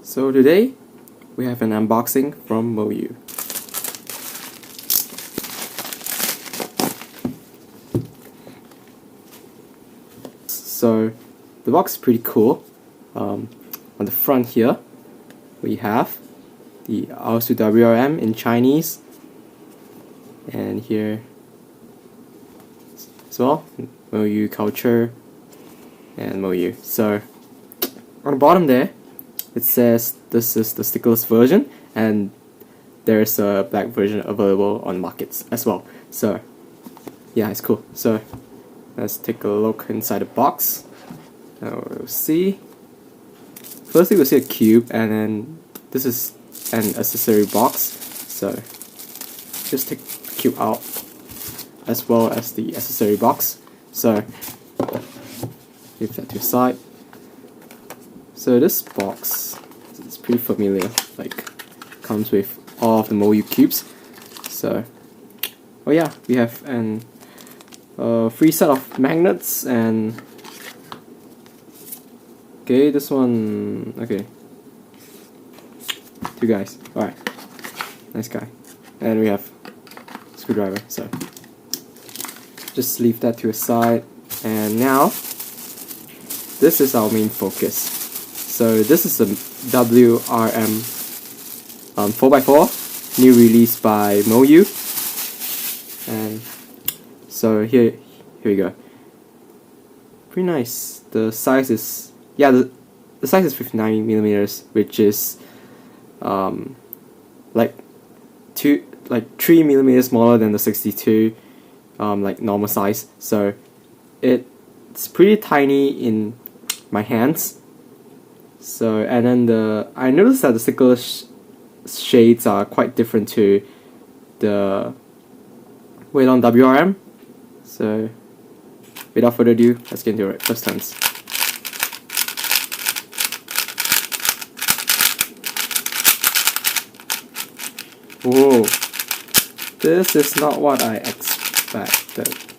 So today we have an unboxing from MoYu. So the box is pretty cool. On the front here we have the AoSu WRM in Chinese, and here as well MoYu culture and MoYu. So on the bottom there it says this is the stickless version, and there's a black version available on markets as well. So yeah, it's cool. So let's take a look inside the box. Now we'll see. Firstly we'll see a cube, and then this is an accessory box. So just take the cube out as well as the accessory box. So leave that to the side. So this box is pretty familiar, like comes with all of the MoYu Cubes. So oh yeah, we have an free set of magnets, and okay, this one, okay, two guys, alright, nice guy. And we have screwdriver, so just leave that to a side. And now this is our main focus. So this is a WRM 4x4, new release by MoYu. And so here we go. Pretty nice. The size is, yeah, the size is 59mm, which is like 3mm smaller than the 62 like normal size. So it's pretty tiny in my hands. So, and then I noticed that the sticker shades are quite different to the Weilong WRM. So without further ado, let's get into it. First turns. Whoa, this is not what I expected.